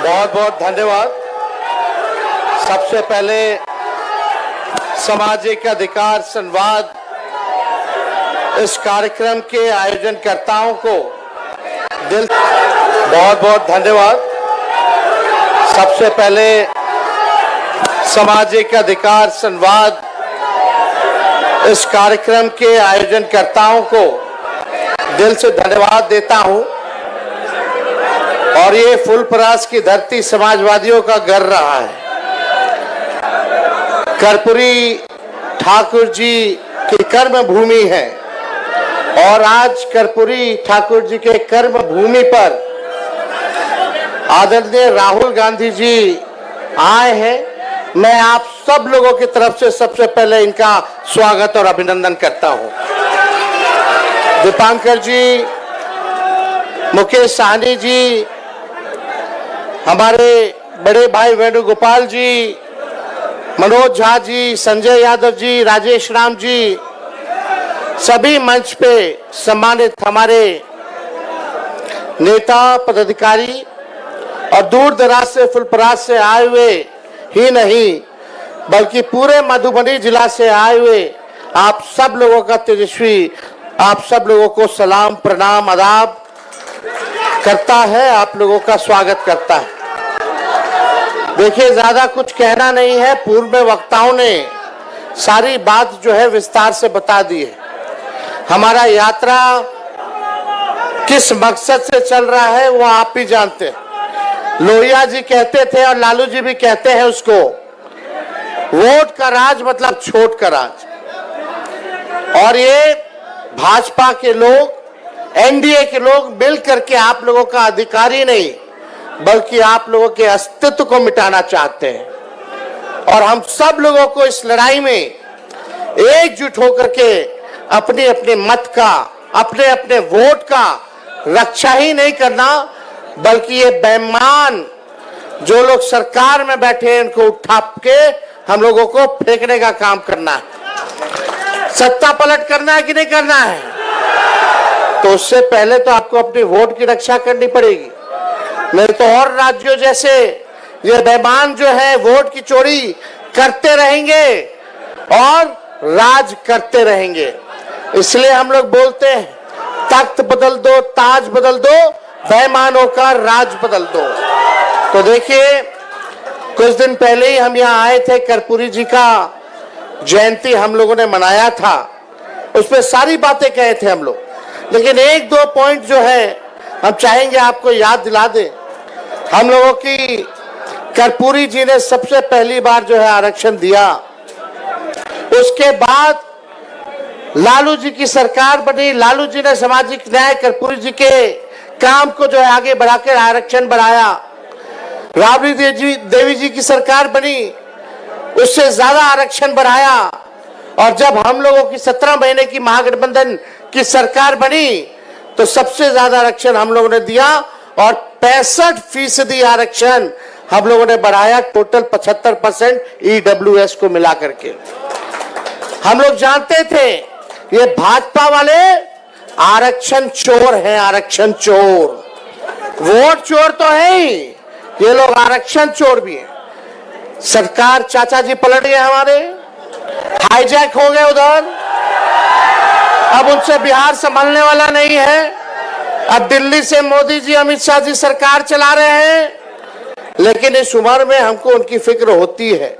बहुत बहुत धन्यवाद। सबसे पहले सामाजिक अधिकार संवाद इस कार्यक्रम के आयोजनकर्ताओं को बहुत बहुत धन्यवाद। सबसे पहले सामाजिक अधिकार संवाद इस कार्यक्रम के आयोजनकर्ताओं को दिल से धन्यवाद देता हूं। और ये फुलपरास की धरती समाजवादियों का घर रहा है। कर्पूरी ठाकुर जी की कर्म भूमि है और आज कर्पूरी ठाकुर जी के कर्म भूमि पर आदरणीय राहुल गांधी जी आए हैं। मैं आप सब लोगों की तरफ से सबसे पहले इनका स्वागत और अभिनंदन करता हूं। दीपांकर जी, मुकेश साहनी जी, हमारे बड़े भाई वेणुगोपाल जी, मनोज झा जी, संजय यादव जी, राजेश राम जी, सभी मंच पे सम्मानित हमारे नेता पदाधिकारी और दूर दराज से फुलपरास से आए हुए ही नहीं बल्कि पूरे मधुबनी जिला से आए हुए आप सब लोगों का तेजस्वी, आप सब लोगों को सलाम प्रणाम आदाब करता है, आप लोगों का स्वागत करता है। देखिए, ज्यादा कुछ कहना नहीं है, पूर्व में वक्ताओं ने सारी बात जो है विस्तार से बता दी है। हमारा यात्रा किस मकसद से चल रहा है वो आप भी जानते हैं। लोहिया जी कहते थे और लालू जी भी कहते हैं उसको, वोट का राज मतलब छोट का राज। और ये भाजपा के लोग, एनडीए के लोग मिल करके आप लोगों का अधिकार ही नहीं बल्कि आप लोगों के अस्तित्व को मिटाना चाहते हैं। और हम सब लोगों को इस लड़ाई में एकजुट होकर के अपने अपने मत का, अपने अपने वोट का रक्षा ही नहीं करना बल्कि ये बेईमान जो लोग सरकार में बैठे हैं इनको उठा के हम लोगों को फेंकने का काम करना है। सत्ता पलट करना है कि नहीं करना है? तो उससे पहले तो आपको अपनी वोट की रक्षा करनी पड़ेगी। नहीं तो और राज्यों जैसे ये बेईमान जो है वोट की चोरी करते रहेंगे और राज करते रहेंगे। इसलिए हम लोग बोलते हैं, तख्त बदल दो, ताज बदल दो, बेईमानों का राज बदल दो। तो देखिए, कुछ दिन पहले ही हम यहाँ आए थे, कर्पूरी जी का जयंती हम लोगों ने मनाया था, उसमें सारी बातें कहे थे हम लोग। लेकिन एक दो पॉइंट जो है हम चाहेंगे आपको याद दिला दें। हम लोगों की कर्पूरी जी ने सबसे पहली बार जो है आरक्षण दिया, उसके बाद लालू जी की सरकार बनी, लालू जी ने सामाजिक न्याय कर्पूरी जी के काम को जो है आगे बढ़ाकर आरक्षण बढ़ाया। राबड़ी देवी जी की सरकार बनी, उससे ज्यादा आरक्षण बढ़ाया। और जब हम लोगों की 17 महीने की महागठबंधन की सरकार बनी तो सबसे ज्यादा आरक्षण हम लोगों ने दिया और 65% आरक्षण हम लोगों ने बढ़ाया, टोटल 75% ईडब्ल्यूएस को मिला करके। हम लोग जानते थे ये भाजपा वाले आरक्षण चोर हैं, आरक्षण चोर, वोट चोर तो है ही, ये लोग आरक्षण चोर भी हैं। सरकार चाचा जी पलट गए, हमारे हाईजैक हो गए उधर, अब उनसे बिहार संभलने वाला नहीं है। अब दिल्ली से मोदी जी, अमित शाह जी सरकार चला रहे हैं, लेकिन इस उम्र में हमको उनकी फिक्र होती है।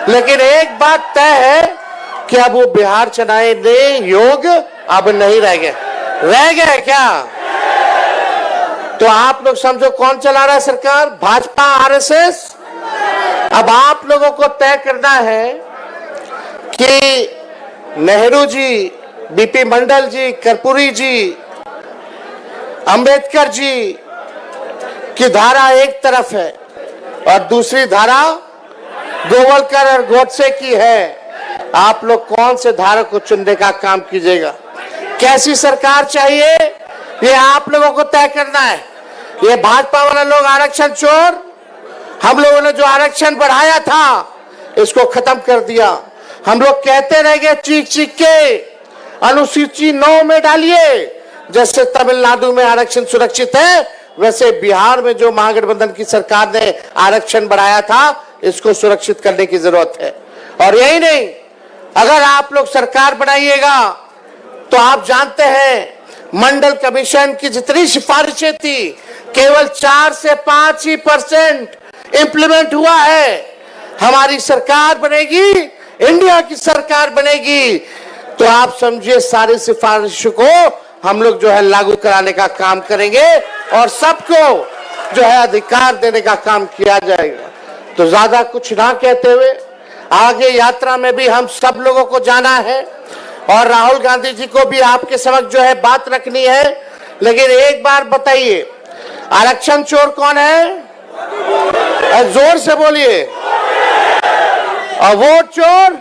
लेकिन एक बात तय है कि अब वो बिहार चलाने योग्य अब नहीं रह गए। रह गए क्या? तो आप लोग समझो कौन चला रहा है सरकार? भाजपा, आरएसएस। अब आप लोगों को तय करना है कि नेहरू जी, बीपी मंडल जी, कर्पूरी जी, अंबेडकर जी की धारा एक तरफ है और दूसरी धारा गोवलकर और गोडसे की है। आप लोग कौन से धारा को चुनने का काम कीजिएगा? कैसी सरकार चाहिए ये आप लोगों को तय करना है। ये भाजपा वाले लोग आरक्षण चोर, हम लोगों ने जो आरक्षण बढ़ाया था इसको खत्म कर दिया। हम लोग कहते रह गए चीख चीख के, अनुसूची 9 में डालिए, जैसे तमिलनाडु में आरक्षण सुरक्षित है वैसे बिहार में जो महागठबंधन की सरकार ने आरक्षण बढ़ाया था, इसको सुरक्षित करने की जरूरत है। और यही नहीं, अगर आप लोग सरकार बनाइएगा तो आप जानते हैं मंडल कमीशन की जितनी सिफारिशें थी, केवल 4 से 5 ही % इंप्लीमेंट हुआ है। हमारी सरकार बनेगी, इंडिया की सरकार बनेगी, तो आप समझिए सारी सिफारिशों को हम लोग जो है लागू कराने का काम करेंगे और सबको जो है अधिकार देने का काम किया जाएगा। तो ज्यादा कुछ ना कहते हुए आगे यात्रा में भी हम सब लोगों को जाना है और राहुल गांधी जी को भी आपके समक्ष जो है बात रखनी है। लेकिन एक बार बताइए, आरक्षण चोर कौन है? जोर से बोलिए। और वोट चोर?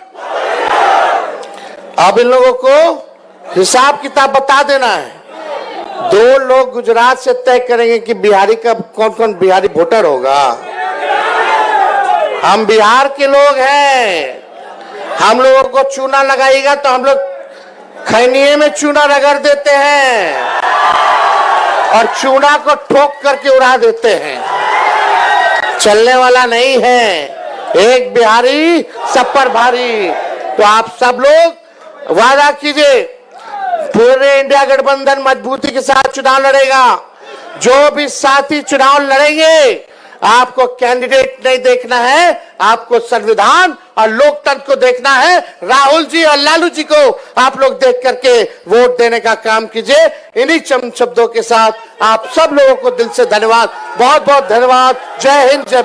अब इन लोगों को हिसाब किताब बता देना है। 2 लोग गुजरात से तय करेंगे कि बिहारी का कौन कौन बिहारी वोटर होगा। हम बिहार के लोग हैं, हम लोगों को चूना लगाएगा तो हम लोग खैनिये में चूना रगड़ देते हैं और चूना को ठोक करके उड़ा देते हैं। चलने वाला नहीं है, एक बिहारी सब पर भारी। तो आप सब लोग वादा कीजिए, पूरे इंडिया गठबंधन मजबूती के साथ चुनाव लड़ेगा। जो भी साथी चुनाव लड़ेंगे, आपको कैंडिडेट नहीं देखना है, आपको संविधान और लोकतंत्र को देखना है। राहुल जी और लालू जी को आप लोग देख करके वोट देने का काम कीजिए। इन्हीं चंद शब्दों के साथ आप सब लोगों को दिल से धन्यवाद, बहुत बहुत धन्यवाद। जय हिंद, जय